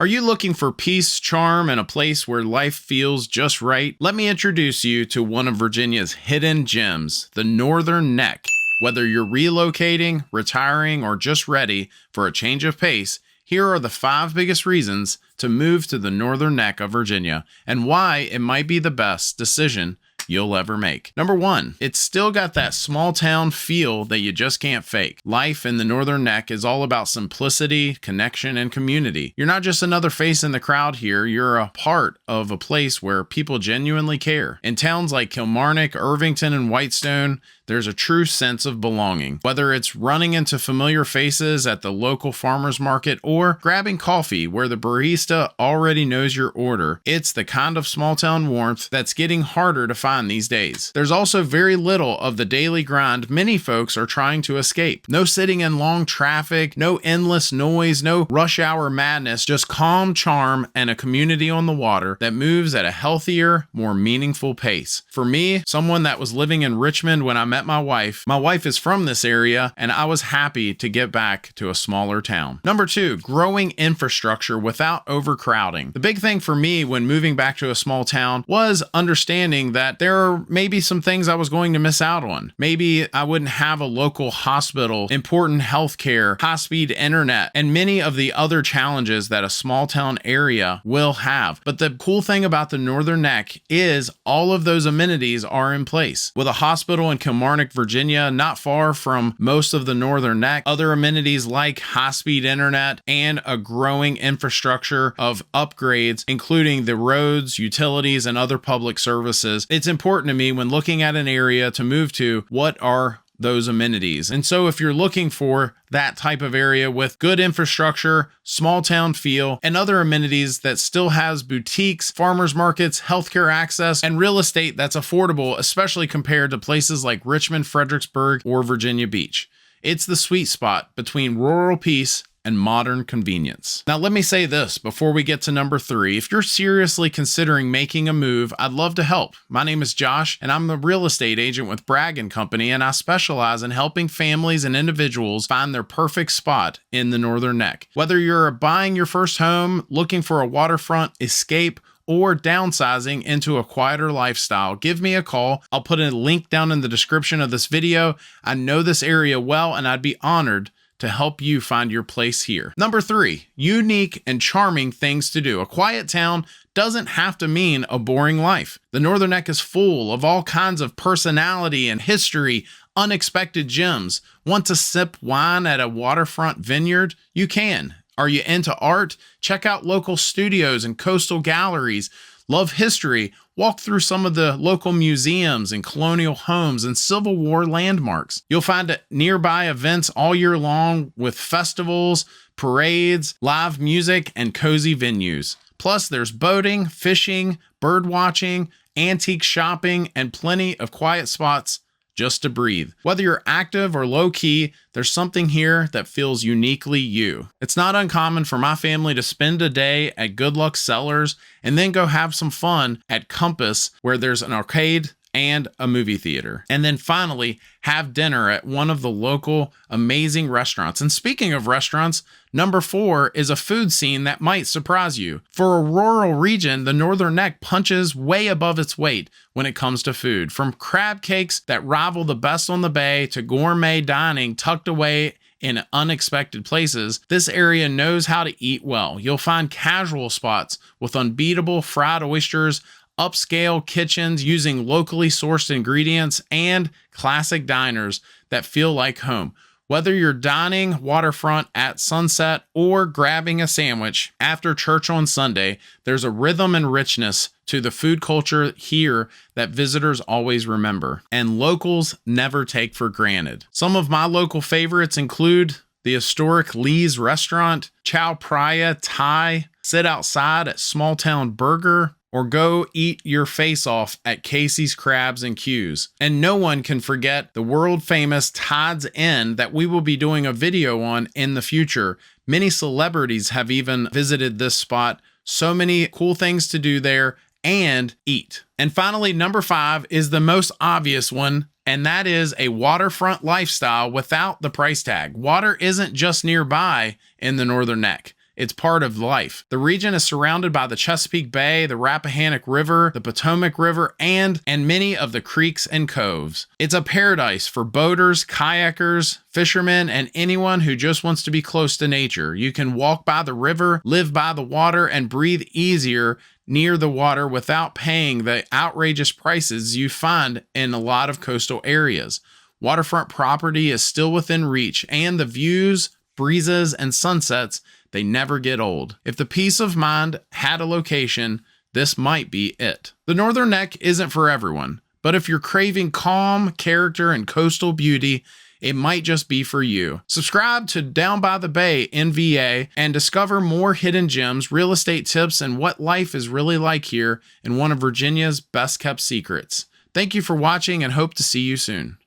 Are you looking for peace, charm, and a place where life feels just right? Let me introduce you to one of Virginia's hidden gems, the Northern Neck. Whether you're relocating, retiring, or just ready for a change of pace, here are the 5 biggest reasons to move to the Northern Neck of Virginia and why it might be the best decision you'll ever make. Number 1, it's still got that small town feel that you just can't fake. Life in the Northern Neck is all about simplicity, connection, and community. You're not just another face in the crowd here, you're a part of a place where people genuinely care. In towns like Kilmarnock, Irvington, and Whitestone, there's a true sense of belonging. Whether it's running into familiar faces at the local farmer's market or grabbing coffee where the barista already knows your order, it's the kind of small town warmth that's getting harder to find these days. There's also very little of the daily grind many folks are trying to escape. No sitting in long traffic, no endless noise, no rush hour madness, just calm charm and a community on the water that moves at a healthier, more meaningful pace. For me, someone that was living in Richmond when I met my wife is from this area, and I was happy to get back to a smaller town. Number 2, growing infrastructure without overcrowding. The big thing for me when moving back to a small town was understanding that there are maybe some things I was going to miss out on. Maybe I wouldn't have a local hospital, important healthcare, high-speed internet, and many of the other challenges that a small town area will have. But the cool thing about the Northern Neck is all of those amenities are in place. With a hospital in Kilmarnock, Virginia, not far from most of the Northern Neck, other amenities like high-speed internet and a growing infrastructure of upgrades, including the roads, utilities, and other public services. It's important to me when looking at an area to move to, what are those amenities? And so if you're looking for that type of area with good infrastructure, small town feel, and other amenities that still has boutiques, farmers markets, healthcare access, and real estate that's affordable, especially compared to places like Richmond, Fredericksburg, or Virginia Beach. It's the sweet spot between rural peace and modern convenience. Now, let me say this before we get to number 3. If you're seriously considering making a move, I'd love to help. My name is Josh, and I'm the real estate agent with Bragg & Company, and I specialize in helping families and individuals find their perfect spot in the Northern Neck. Whether you're buying your first home, looking for a waterfront escape, or downsizing into a quieter lifestyle, give me a call. I'll put a link down in the description of this video. I know this area well, and I'd be honored to help you find your place here. Number 3, unique and charming things to do. A quiet town doesn't have to mean a boring life. The Northern Neck is full of all kinds of personality and history, unexpected gems. Want to sip wine at a waterfront vineyard? You can. Are you into art? Check out local studios and coastal galleries. Love history? Walk through some of the local museums and colonial homes and Civil War landmarks. You'll find nearby events all year long with festivals, parades, live music, and cozy venues. Plus, there's boating, fishing, bird watching, antique shopping, and plenty of quiet spots just to breathe. Whether you're active or low-key, there's something here that feels uniquely you. It's not uncommon for my family to spend a day at Good Luck Cellars and then go have some fun at Compass, where there's an arcade and a movie theater. And then finally, have dinner at one of the local amazing restaurants. And speaking of restaurants, number 4 is a food scene that might surprise you. For a rural region, the Northern Neck punches way above its weight when it comes to food. From crab cakes that rival the best on the bay to gourmet dining tucked away in unexpected places, this area knows how to eat well. You'll find casual spots with unbeatable fried oysters, upscale kitchens using locally sourced ingredients, and classic diners that feel like home. Whether you're dining waterfront at sunset or grabbing a sandwich after church on Sunday, there's a rhythm and richness to the food culture here that visitors always remember, and locals never take for granted. Some of my local favorites include the historic Lee's Restaurant, Chow Praya Thai, sit outside at Small Town Burger, or go eat your face off at Casey's Crabs and Q's. And no one can forget the world-famous Tide's End that we will be doing a video on in the future. Many celebrities have even visited this spot. So many cool things to do there and eat. And finally, number 5 is the most obvious one, and that is a waterfront lifestyle without the price tag. Water isn't just nearby in the Northern Neck. It's part of life. The region is surrounded by the Chesapeake Bay, the Rappahannock River, the Potomac River, and many of the creeks and coves. It's a paradise for boaters, kayakers, fishermen, and anyone who just wants to be close to nature. You can walk by the river, live by the water, and breathe easier near the water without paying the outrageous prices you find in a lot of coastal areas. Waterfront property is still within reach, and the views, breezes, and sunsets, they never get old. If the peace of mind had a location, this might be it. The Northern Neck isn't for everyone, but if you're craving calm, character, and coastal beauty, it might just be for you. Subscribe to Down by the Bay NVA and discover more hidden gems, real estate tips, and what life is really like here in one of Virginia's best kept secrets. Thank you for watching and hope to see you soon.